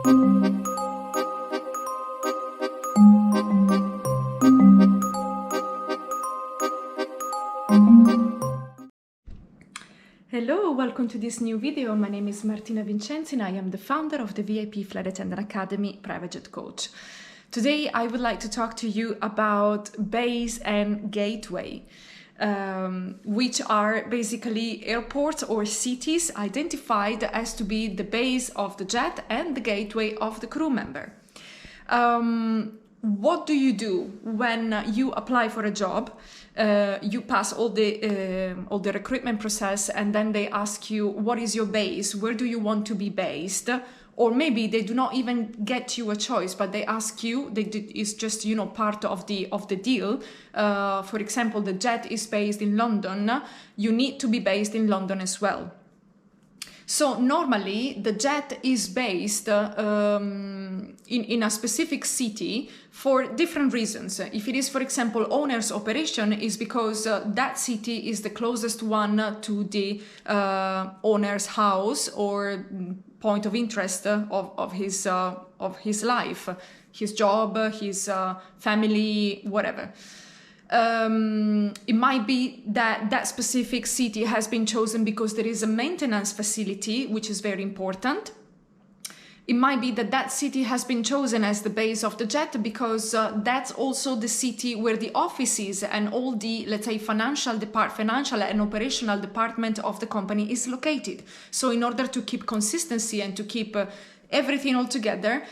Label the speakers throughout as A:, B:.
A: Hello, welcome to this new video. My name is Martina Vincenzi and I am the founder of the VIP Flight Attendant Academy Private Jet Coach. Today I would like to talk to you about base and gateway, which are basically airports or cities identified as to be the base of the jet and the gateway of the crew member. What do you do when you apply for a job? You pass all the recruitment process, and then they ask you, what is your base? Where do you want to be based? Or maybe they do not even get you a choice, but they ask you. It's just part of the deal. For example, the jet is based in London. You need to be based in London as well. So normally the jet is based in a specific city for different reasons. If it is, for example, owner's operation, is because that city is the closest one to the owner's house or point of interest of his life, his job, his family, whatever. It might be that that specific city has been chosen because there is a maintenance facility, which is very important. It might be that that city has been chosen as the base of the jet because that's also the city where the offices and all the, let's say, financial and operational department of the company is located. So in order to keep consistency and to keep everything all together,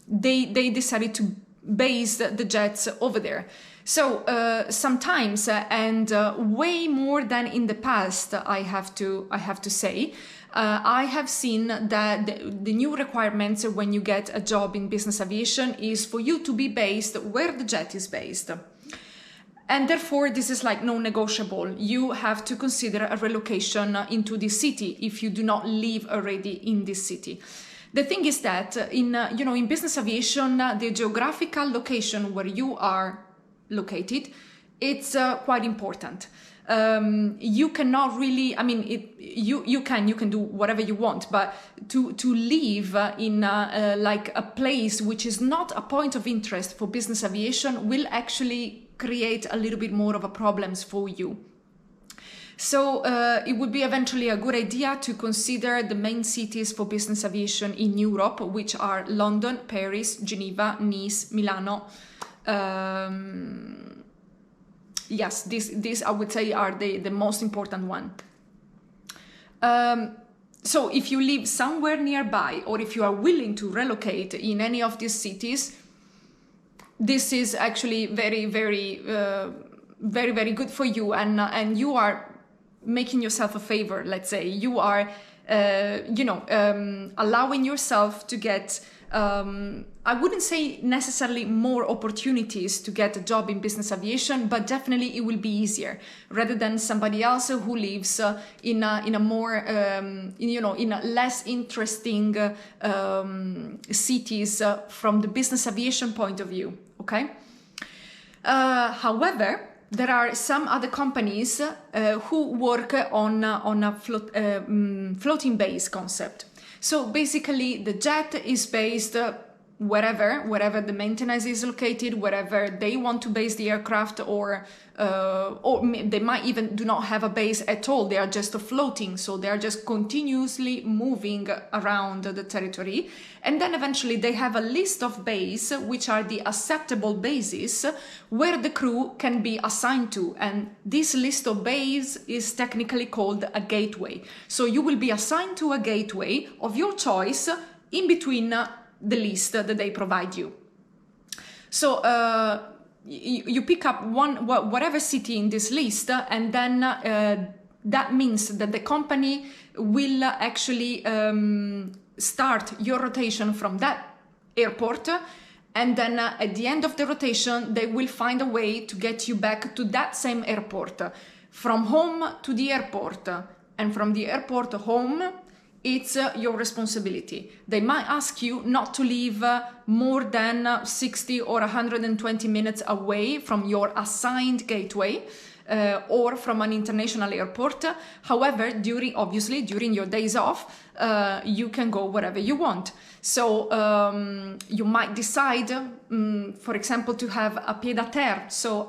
A: they decided to base the jets over there. So sometimes, and way more than in the past, I have to say, I have seen that the new requirements when you get a job in business aviation is for you to be based where the jet is based. And therefore, this is like non-negotiable. You have to consider a relocation into this city if you do not live already in this city. The thing is that in business aviation, the geographical location where you are located, it's quite important. You cannot really, you can do whatever you want, but to live in like a place which is not a point of interest for business aviation will actually create a little bit more of a problems for you. So it would be eventually a good idea to consider the main cities for business aviation in Europe, which are London, Paris, Geneva, Nice, Milano. Yes, these I would say are the most important one. So if you live somewhere nearby, or if you are willing to relocate in any of these cities, this is actually very, very, very, very good for you, and you are making yourself a favor. Let's say you are, allowing yourself to get. I wouldn't say necessarily more opportunities to get a job in business aviation, but definitely it will be easier rather than somebody else who lives in a more in a less interesting cities from the business aviation point of view. Okay. However, there are some other companies who work on a floating base concept. So basically, the jet is based wherever the maintenance is located, wherever they want to base the aircraft, or they might even do not have a base at all. They are just floating, so they are just continuously moving around the territory. And then eventually they have a list of bases, which are the acceptable bases where the crew can be assigned to. And this list of bases is technically called a gateway. So you will be assigned to a gateway of your choice in between the list that they provide you. So you pick up whatever city in this list, and then that means that the company will actually start your rotation from that airport, and then at the end of the rotation they will find a way to get you back to that same airport, from home to the airport, and from the airport home. It's your responsibility. They might ask you not to leave more than 60 or 120 minutes away from your assigned gateway. or from an international airport. However, during your days off, you can go wherever you want. So you might decide, for example, to have a pied-à-terre, so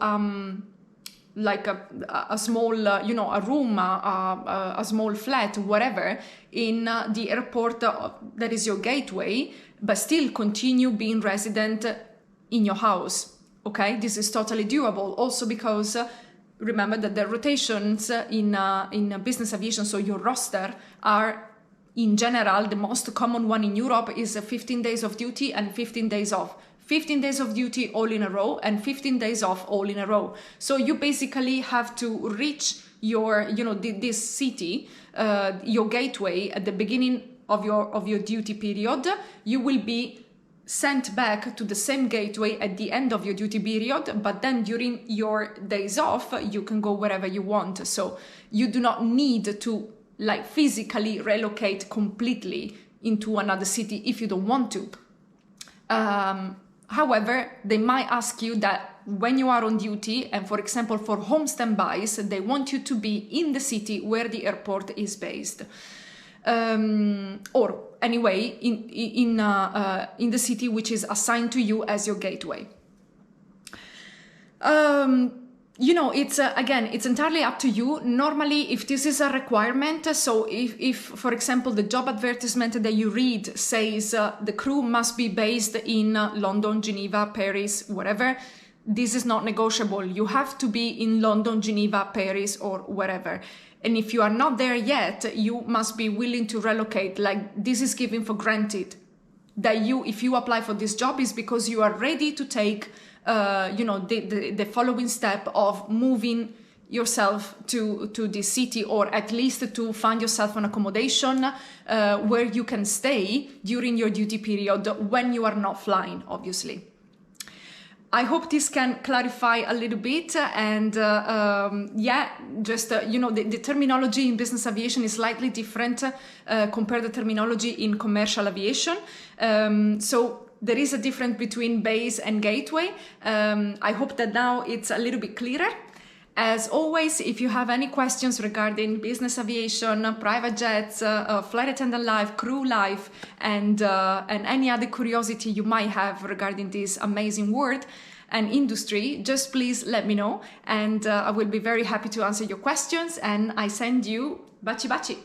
A: like a small, a room, a small flat, whatever, in the airport that is your gateway, but still continue being resident in your house. Okay, this is totally doable. Also because remember that the rotations in business aviation, so your roster, are in general, the most common one in Europe is 15 days of duty and 15 days off. 15 days of duty all in a row and 15 days off all in a row. So you basically have to reach your, this city, your gateway at the beginning of your duty period. You will be sent back to the same gateway at the end of your duty period, but then during your days off, you can go wherever you want. So you do not need to physically relocate completely into another city if you don't want to. However, they might ask you that when you are on duty, and for example, for home standbys, they want you to be in the city where the airport is based. Or anyway, in the city which is assigned to you as your gateway. It's again, it's entirely up to you. Normally, if this is a requirement, so if for example, the job advertisement that you read says the crew must be based in London, Geneva, Paris, whatever, this is not negotiable. You have to be in London, Geneva, Paris, or wherever. And if you are not there yet, you must be willing to relocate. This is given for granted. That if you apply for this job, is because you are ready to take the following step of moving yourself to this city, or at least to find yourself an accommodation where you can stay during your duty period when you are not flying, obviously. I hope this can clarify a little bit, and the terminology in business aviation is slightly different compared to terminology in commercial aviation. So there is a difference between base and gateway. I hope that now it's a little bit clearer. As always, if you have any questions regarding business aviation, private jets, flight attendant life, crew life, and any other curiosity you might have regarding this amazing world and industry, just please let me know, and I will be very happy to answer your questions, and I send you baci baci.